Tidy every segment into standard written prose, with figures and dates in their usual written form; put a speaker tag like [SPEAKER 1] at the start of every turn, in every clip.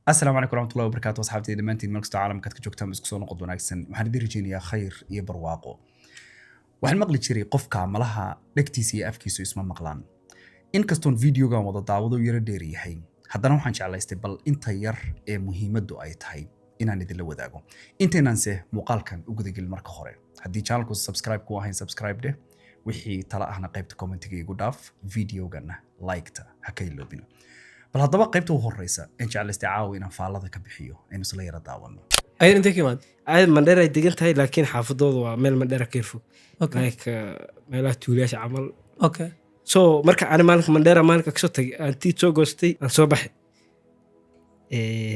[SPEAKER 1] السلام عليكم ورحمة الله وبركاته أصحابتي دمانتين ملك عالم كتك جوجتان بس كسون قد وناكسن waxaan idin rajeynayaa khayr iyo barwaaqo waxaan maqli jiray qofka malaha dhagtiisa iyo afkiisu isma maqlaan inkastoon videogan wada daawado yara dheer yahay haddana waxaan jeclaystay bal inta yar ee muhiimaddu ay tahay inaan idinla wadaago inteenanse muuqaalkan u gudagelin marka hore haddii channelku subscribe ku ahayn subscribe dheh wixii tala ahna qaybta commentiga igu dhaaf videogana like-ta ha ka iloobina bal haddaba qaybta u horeysa in jeclaystay caawa inaan faallada ka bixiyo aynu isla yara daawano
[SPEAKER 2] aydan intee ka imaad
[SPEAKER 3] عاد مندرة دقنتها لكن حافظوه وميل مندرة كيرفو
[SPEAKER 2] اوكي
[SPEAKER 3] لايك ميلات تولياش عمل
[SPEAKER 2] اوكي
[SPEAKER 3] سو مركا أنا مالك مندرة مالك أكسوتي أنتي تو غوستي أن صباح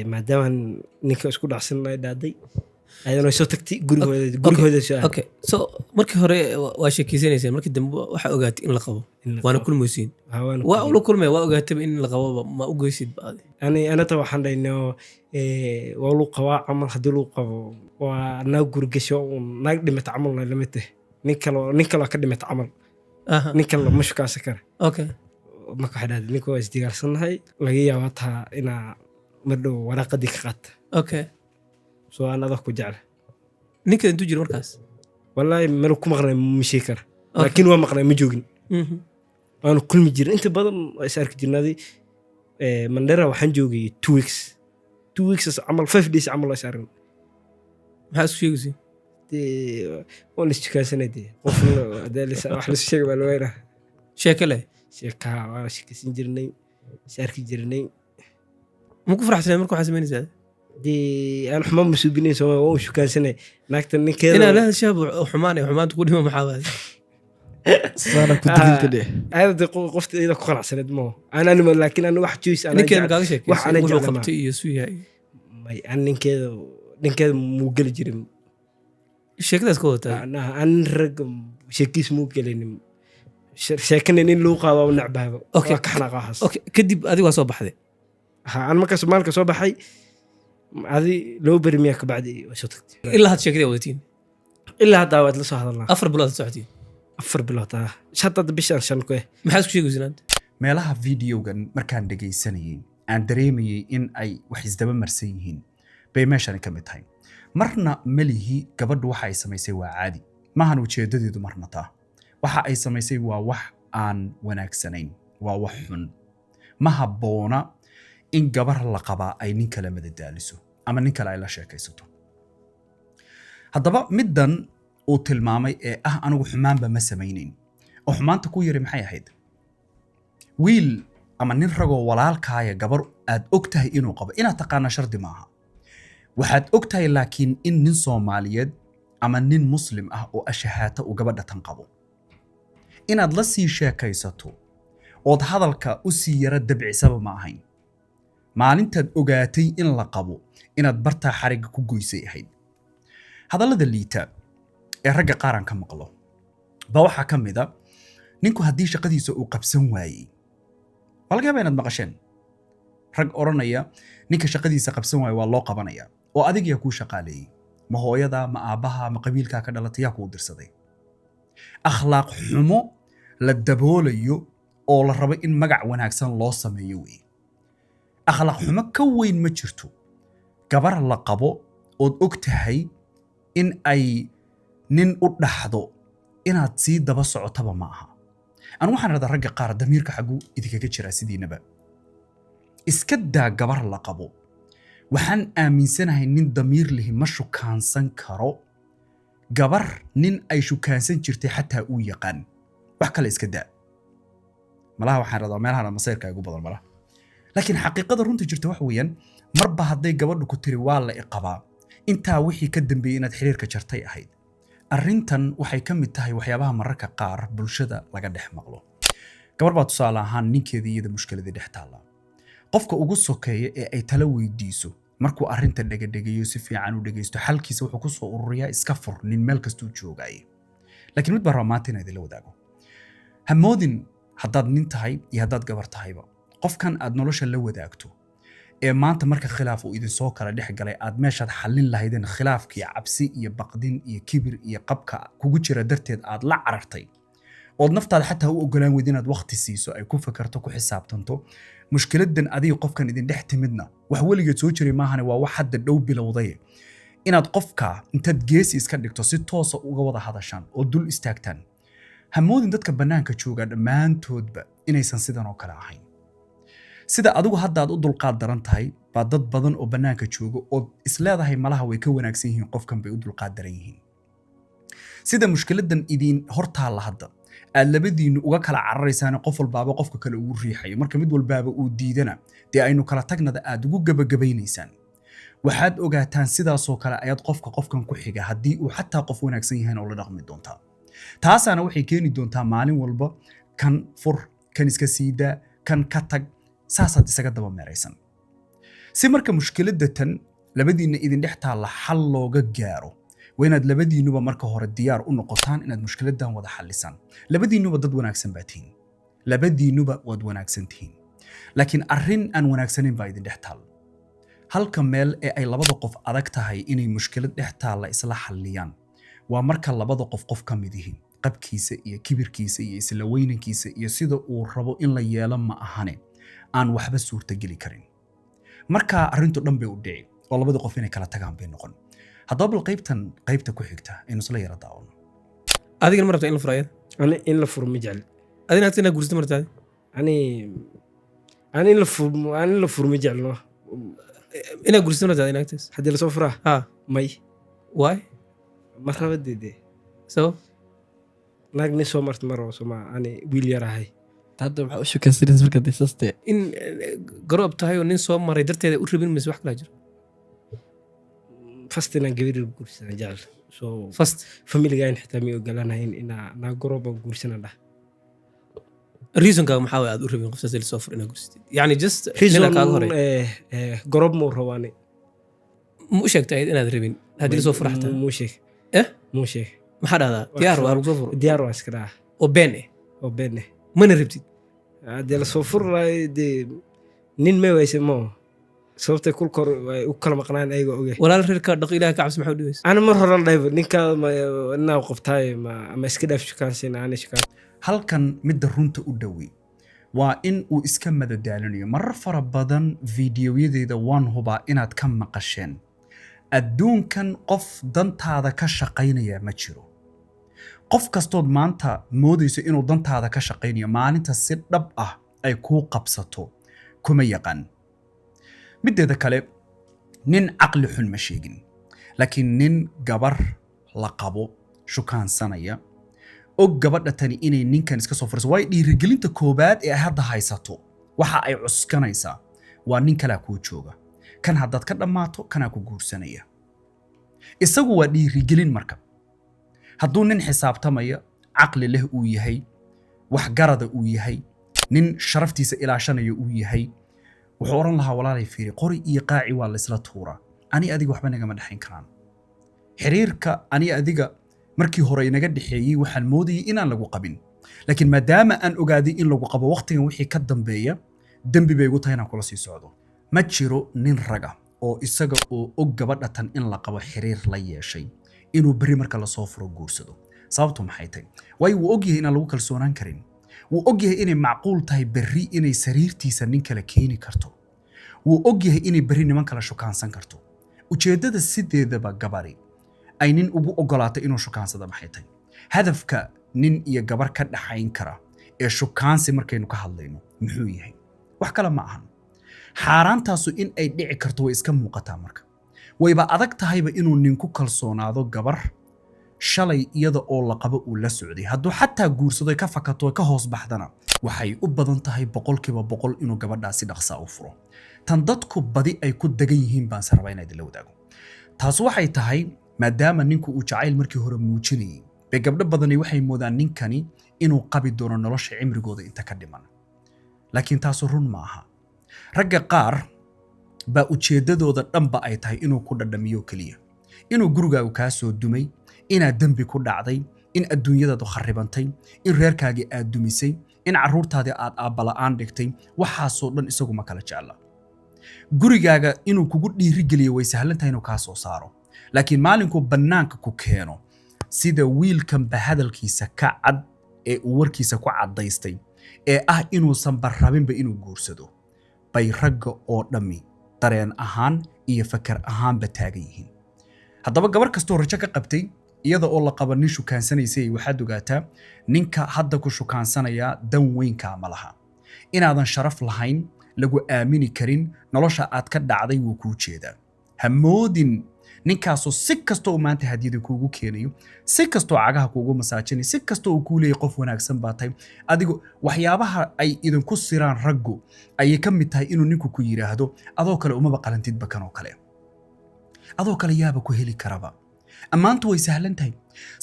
[SPEAKER 3] ما دام نيكا اسكول عسل لا دادي أنا سو تكتي قولي هذا شيء
[SPEAKER 2] اوكي so markii hore waa sheekaysanaysaa markii dambe waxa ogaatay in la qabo waana kulmaysiin waa ula kulmay waa ogaatay in la qabo ma u goysid baadi
[SPEAKER 3] أنا طبعا حنا إنه والو قواع عمل هدلو قو وأنا قرقشوا نقدر متعامل لمته نيكلا كده متعامل
[SPEAKER 2] aha
[SPEAKER 3] نيكلا مش كاسكر
[SPEAKER 2] okay
[SPEAKER 3] ما كحدا نيكو استيقال صنهاي لقيا واتها إنا مردو ورقة ديك قات
[SPEAKER 2] okay
[SPEAKER 3] سو أنا ذاك جعل
[SPEAKER 2] ninka intuu jiro markaas
[SPEAKER 3] والله ملوك مغرى مشيكر لكن هو مغرى مجوجن أنا كل مجير أنت بدل أسألك جنادي مندرة وحنجوجي 2 weeks 2 weeks عمل 5 days عمل أسألك
[SPEAKER 2] maxaa isku sheegaysiin
[SPEAKER 3] دي ونشتكى سنة دي قفل ده لسه واحد الشيء بالوينه
[SPEAKER 2] sheeko leh
[SPEAKER 3] شيكا وانا شيكا سنجرني سألك جرني
[SPEAKER 2] ma ku faraxsanay markuu waxaa samaynaysaa
[SPEAKER 3] دي أنا حمام مسوبيني سوا وش كان سنة ناكتني
[SPEAKER 2] inaa
[SPEAKER 3] كذا
[SPEAKER 2] la shaab xumaan iyo xumaanta ku dhimo maxaa waay
[SPEAKER 4] صار كنت قلت ليه
[SPEAKER 3] هذا دي قفت إذا قرع سنة مو أنا لكن أنا واحد جويس أنا
[SPEAKER 2] ninkeena kaaga sheekaysa
[SPEAKER 3] wax ana
[SPEAKER 2] wuxuu
[SPEAKER 3] jeclaa.
[SPEAKER 2] qabtay iyo suu yahay
[SPEAKER 3] أنا كذا مو قل جرم
[SPEAKER 2] sheekadaas ka wadataa
[SPEAKER 3] أنا رقم شكيس مو قلني شاكنني إن لوقا ونعبها
[SPEAKER 2] أوكي.
[SPEAKER 3] كحنا قاحص
[SPEAKER 2] okay kadib adigu waa soo baxday
[SPEAKER 3] أنا ما كسب مالك صوب حي هذه لو برميك بعد وشتك
[SPEAKER 2] ilaa had sheekadii wadatiin
[SPEAKER 3] إلا هذا واد لسه هذا الله
[SPEAKER 2] 4 bilood socotiin
[SPEAKER 3] أفر بلوطة شطة بيشان شنكوه
[SPEAKER 2] maxaa isku sheegaysiin hadda
[SPEAKER 1] meelaha videogan markaan dhagaysanayay aan dareemayay in ay wax isdaba marsan yihiin bay meeshani ka mid tahay marna malihi gabadhu waxa ay samaysay waa caadi maahan ujeedadeedu marna taa waxa ay samaysay waa wax aan wanaagsanayn waa wax xun ma habboona in gabar la qabaa ay nin kale madadaaliso ama nin kale ay la sheekaysato haddaba middan uu tilmaamay ee ah anigu xumaanba ma samaynayn oo xumaanta ku yiri maxay ahayd wiil ama nin ragoo walaalkaaya gabar aad og tahay inuu qabo inaad taqaana shardi maaha waxaad og tahay laakiin in nin Soomaaliyeed ama nin muslim ah oo ashahaata uu gabadha tan qabo inaad la sii sheekaysato ood hadalka u sii yara dabcisaba ma ahayn maalintaad ogaatay in la qabo inaad bartaa xariga ku goysay ahayd hadallada liita ee ragga qaaran ka maqlo ba waxa ka mid ah ninku haddii shaqadiisa uu qabsan waayey walga inaad maqasheen rag oranaya ninka shaqadiisa qabsan waayey waa loo qabanaya oo adiga ku shaqaaleeyay ma hooyada ma aabaha ma qabiilka ka dhalatay yaa ku dirsaday akhlaaq xumo la daboolayo oo la rabo in magac wanaagsan loo sameeyo way akhlaaq xumo ka weyn ma jirto gabar la qabo oo og tahay in ay nin u dhaxdo inaad sii daba socotaba ma aha aan waxaan radaa ragga qaar damiirka xagu idinkaga jira sidiinaba iska daa gabar la qabo waxaan aaminsanahay nin damiir leh ma shukaansan karo gabar nin ay shukaansan jirtay xataa uu yaqaan wax kale iska daa malaha waxaan radaa meelaha masayrka ugu badan malaha laakiin xaqiiqada runta jirta wax weeyaan marba hadday gabadhu ku tiri waa la iqabaa intaa wixii ka dambeeyay inaad xiriirka jartay ahayd arrintan waxay ka mid tahay waxyaabaha mararka qaar bulshada laga dhex maqlo gabar baa tusaale ahaan ninkeedii iyada mushkiladii dhex taalla qofka ugu sokeeya ee ay tala weydiiso markuu arrinta dhagadegayo si fiican u dhageysto xalkiisa wuxuu ku soo ururiyaa iska fur nin meel kastuu joogay laakiin mid baa ramaanta inaad la wadaago hamoodin haddaad nin tahay iyo haddaad gabar tahayba qofkan aad nolosha la wadaagto ee maanta marka khilaaf uu idin soo kala dhex galay aad meeshaad xallin lahaydeen khilaafkii cabsi iyo baqdin iyo kibir iyo qabka kugu jira darteed aad la carartay ood naftaada xataa u ogolaan weyd inaad waqti siiso ay ku fakarto ku xisaabtanto mushkiladan adiga qofkan idin dhex timidna wax weligeed soo jiray maahane waa wax hadda dhow bilowday inaad qofka intaad geesi iska dhigto si toosa uga wada hadashaan oo dul istaagtaan hamoodin dadka bannaanka jooga dhammaantoodba inaysan sidan oo kale ahayn sida adigu hadda aad u dulqaad daran tahay baa dad badan oo bannaanka jooga oo isleedahay malaha way ka wanaagsan yihiin qofkan bay u dulqaad daran yihiin sida mushkiladan idin hortaalla hadda aad labadiinnu uga kala cararaysaan qof walbaaba qofka kale ugu riixayo marka mid walbaaba uu diidana dee aynu kala tagnada aad ugu gabagabaynaysaan waxaad ogaataan sidaasoo kale ayaad qofkan ku xiga haddii uu xataa qof wanaagsan yahayna oo la dhaqmi doontaa taasaana waxay keeni doontaa maalin walba kan fur kan iska siidaa kan ka tag saasaad isaga daba meeraysan si marka mushkiladda tan labadiinna idin dhex taalla xal looga gaaro waa inaad labadiinnuba marka hore diyaar u noqotaan inaad mushkiladan wada xallisaan labadiinnuba dad wanaagsan baa tihiin labadiinnuba waad wanaagsan tihiin laakiin arrin aan wanaagsanayn baa idin dhex taal halka meel ee ay labada qof adag tahay inay mushkilad dhex taalla isla xalliyaan waa marka labada qof ka mid yihiin qabkiisa iyo kibirkiisa iyo isla weynankiisa iyo sida uu rabo in la yeelo ma ahane aan waxba suurtageli karin markaa arrintu dhan bay u dhici oo labada qof inay kala tagaan bay noqon haddaba bal qaybta ku xigta aynu isla yara daawano
[SPEAKER 2] adigana ma rabta in la furo ayada
[SPEAKER 3] ani in la furo ma jecli
[SPEAKER 2] adina hata inaad guursato martaadi
[SPEAKER 3] ani in la furo ma jeclino
[SPEAKER 2] inaad guursato martaadi inaagtaas
[SPEAKER 3] haddii lasoo furaa
[SPEAKER 2] ha
[SPEAKER 3] may
[SPEAKER 2] waay
[SPEAKER 3] ma rabadeede
[SPEAKER 2] sabab
[SPEAKER 3] naag nin soo marta maro soma ani wiil yar ahay
[SPEAKER 4] hadda waxaa u shukaysanaysa marka disaste
[SPEAKER 2] in garoob tahay oo nin soo maray darteeda u rabin mise wax kala jiro
[SPEAKER 3] fast inaan gabar guursana jecel so
[SPEAKER 2] fast
[SPEAKER 3] familigayn xitaa mi ogolaanahayn inaa naa garooba guursana dhah
[SPEAKER 2] reasonkaaga maxaa waay aad u rabin qoftaas la soo fur inaad guursatid yani just nina kaaga horey
[SPEAKER 3] garoob mau rabaani
[SPEAKER 2] ma u sheegtay inaad rabin haddii la soo fura xataa
[SPEAKER 3] muu sheeg muu sheeg
[SPEAKER 2] maxaa dhahdaa diyaar waa lagu soo furo
[SPEAKER 3] diyaar waa iska dhaha
[SPEAKER 2] oo been
[SPEAKER 3] oo been
[SPEAKER 2] mana rabtid
[SPEAKER 3] haddii lasoo furlaay dee nin may wayse moo sababtay kulkor way u kala maqnaan ayagoo oge
[SPEAKER 2] walaal reerka dhaq ilaah ka cabsi maxaa u dhibaysa
[SPEAKER 3] ana mar horan dhayba ninkaa inaa qabtaay ama iska dhaaf shukaansiina ana shukaan
[SPEAKER 1] halkan midda runta u dhowey waa in uu iska madadaalinayo marar fara badan fiidiyoyadeeda waan hubaa inaad ka maqasheen adduunkan qof dantaada ka shaqaynaya ma jiro qof kastood maanta moodayso inuu dantaada ka shaqaynayo maalinta si dhab ah ay kuu qabsato kuma yaqaan mideeda kale nin caqli xun ma sheegin laakiin nin gabar la qabo shukaansanaya og gabadha tani inay ninkan iska soo furso way dhiirigelinta koobaad ee hadda haysato waxa ay cuskanaysaa waa nin kale kuu jooga kan haddaad ka dhammaato kanaa ku guursanaya isagu waa dhiirigelin marka hadduu nin xisaabtamaya caqli leh uu yahay waxgarada uu yahay nin sharaftiisa ilaashanaya uu yahay wuxuu oran lahaa walaalay fiiri qori iyo qaaci waa laysla tuuraa ani adiga waxba nagama dhexayn karaan xiriirka ani adiga markii hore inaga dhexeeyey waxaan moodayay inaan lagu qabin laakiin maadaama aan ogaaday in lagu qabo waqtigan wixii ka dambeeya dembi bay igu tahay inaan kula sii socdo ma jiro nin raga oo isaga oo og gabadha tan in la qabo xiriir la yeeshay inuu berri marka lasoo furo guursado sababtu maxay tahay waayo wuu ogyahay inaan lagu kalsoonaan karin wuu ogyahay inay macquul tahay berri inay sariirtiisa nin kale keeni karto wuu ogyahay inay berri niman kale shukaansan karto ujeeddada sideedaba gabari ay nin ugu ogolaatay inuu shukaansada maxay tahay hadafka nin iyo gabar ka dhaxayn kara ee shukaansi markaynu ka hadlayno muxuu yahay wax kale ma ahan xaaraantaasu in ay dhici karto way iska muuqataa marka wayba adag tahayba inuu ninku kalsoonaado gabar shalay iyada oo la qabo uu la socday hadduu xataa guursado ka fakato ka hoos baxdana waxay u badan tahay 100% inuu gabadhaasi dhaqsa u furo tan dadku badi ay ku dagan yihiin baan sarabaa inaad la wadaago taas waxay tahay maadaama ninku uu jacayl markii hore muujinayay bay gabdho badani waxay moodaan ninkani inuu qabi doono nolosha cimrigooda inta ka dhiman laakiin taas run ma aha ragga qaar baa ujeedadooda dhanba ay tahay inuu ku dhadhamiyo kaliya inuu gurigaagu kaa soo dumay inaad dembi ku dhacday in adduunyadaadu kharribantay in reerkaagii aad dumisay in carruurtaadii aad aabbala'aan dhigtay waxaasoo dhan isagu ma kala jecla gurigaaga inuu kugu dhiirigeliyo way sahlan tahay inuu kaa soo saaro laakiin maalinkuu bannaanka ku keeno sida wiilkanba hadalkiisa ka cad ee uu warkiisa ku caddaystay ee ah inuusan barrabinba inuu guursado bay ragga oo dhammi dareen ahaan iyo fakar ahaanba taagan yihiin. haddaba gabar kastoo rajo ka qabtay iyada oo la qaba nin shukaansanaysay waxaad ogaataa ninka hadda ku shukaansanaya dan weynkaa ma laha. inaadan sharaf lahayn, lagu aamini karin, nolosha aad ka dhacday wuu kuu jeedaa. ha moodin ninkaasoo si kastoo maanta hadiyada kuugu keenayo, si kastoo cagaha kuugu masaajinayo, si kastoo uu kuu leeyahay qof wanaagsan baa tahay, adigu waxyaabaha ay idinku siraan raggu ayay ka mid tahay inuu ninku ku yidhaahdo adoo kale umaba qalantidba kan oo kale, adoo kale yaaba ku heli karaba. ammaantu way sahlan tahay.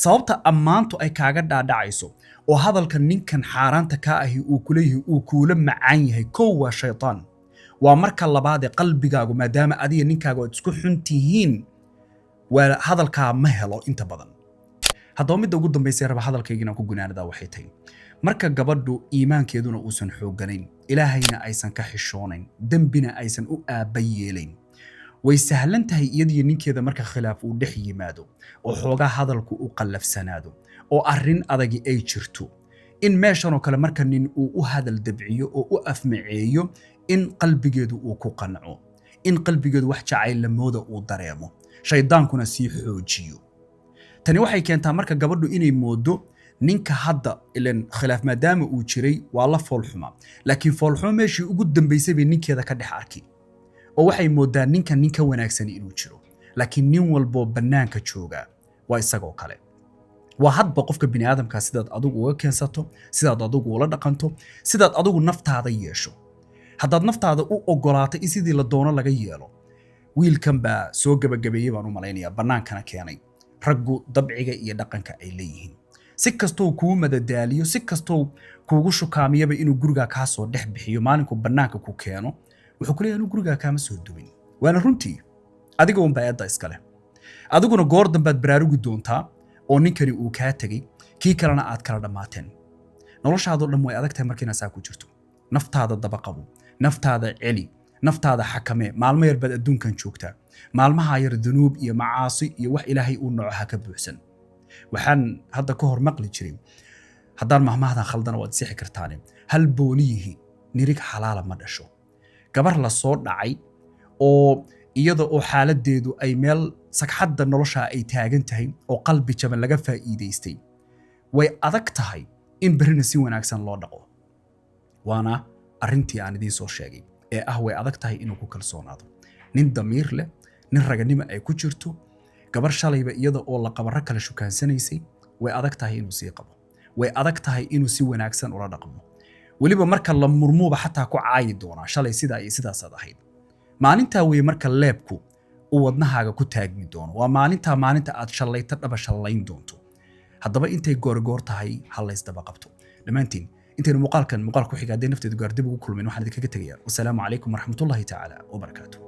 [SPEAKER 1] sababta ammaantu ay kaaga dhaadhacayso oo hadalka ninkan xaaraanta ka ahi uu kuleeyahay uu kuula macaan yahay, kow waa shaytaan. waa marka labaadee qalbigaagu maadaama adiga ninkaaga ood isku xun tihiin waa hadalkaa ma helo inta badan. haddaba midda ugu dambaysay raba hadalkaygina ku gunaanadaa waxay tahay marka gabadhu iimaankeeduna uusan xoogganayn, ilaahayna aysan ka xishoonayn, dembina aysan u aabba yeelayn, way sahlan tahay iyadiyo ninkeeda marka khilaaf uu dhex yimaado oo xoogaa hadalku u qallafsanaado oo arrin adagi ay jirto, in meeshanoo kale marka nin uu u hadal dabciyo oo u afmaceeyo in qalbigeedu uu ku qanco, in qalbigeedu wax jacaylamooda uu dareemo, shaydaankuna sii xoojiyo. tani waxay keentaa marka gabadhu inay moodo ninka hadda ilan khilaaf maadaama uu jiray waa la foolxuma, laakiin foolxuma meeshii ugu dambaysay bay ninkeeda ka dhex arki oo waxay moodaa ninka ka wanaagsan inuu jiro, laakiin nin walboo bannaanka jooga waa isagoo kale. waa hadba qofka bini'aadamka sidaad adigu uga keensato, sidaad adigu ula dhaqanto, sidaad adigu naftaada yeesho. haddaad naftaada u ogolaato in sidii la doono laga yeelo, wiilkan baa soo gabagabeeyey baan u malaynayaa, bannaankana keenay raggu dabciga iyo dhaqanka ay leeyihiin. si kastoo kuu madadaaliyo, si kastoo kuugu shukaamiyaba inuu gurigaa kaa soo dhex bixiyo, maalinku bannaanka ku keeno wuxuu ku leeyahay inuu gurigaa kaama soo dubin. waana runtii adiga unbaa eedda iskale. adiguna goor dambaad baraarugi doontaa oo ninkani uu kaa tegey, kii kalena aad kala dhammaateen. noloshaadoo dhan way adag tahay markiina saa ku jirto. naftaada dabaqabo, naftaada celi, naftaada xakamee. maalmo yar baad adduunkan joogtaa, maalmaha yar dunuub iyo macaasi iyo wax ilaahay uu noco ha ka buuxsan. waxaan hadda ka hor maqli jiray, haddaan mahmahdan khaldana waad sixi kartaane, hal booliyihi nirig xalaala ma dhasho. gabar la soo dhacay oo iyada oo xaaladeedu ay meel sagxadda nolosha ay taagan tahay oo qalbi jaban laga faa'iidaystay, way adag tahay in berrina si wanaagsan loo dhaqo. waana arrintii aan idiin soo sheegay ee ah way adag tahay inuu ku kalsoonaado. nin damiir leh, nin raganimo ay ku jirto, gabar shalayba iyada oo la qaba rag kale shukaansanaysay, way adag tahay inuu sii qabo, way adag tahay inuu si wanaagsan ula dhaqmo. weliba marka la murmuuba xataa ku caayi doonaa shalay sidaa iyo sidaasaad ahayd. maalintaa weye marka leebku uu wadnahaaga ku taagmi doono. waa maalinta aad shallayta dhaba shallayn doonto. haddaba intay goorgoor tahay ha laysdaba qabto. dhammaantiin intaynu muuqaalku xiga hadday nafteedu gaar dib ugu kulmin waxaan idinkaga tegayaa. wasalaamu calaykum waraxmatullaahi tacaala wabarakaatuh.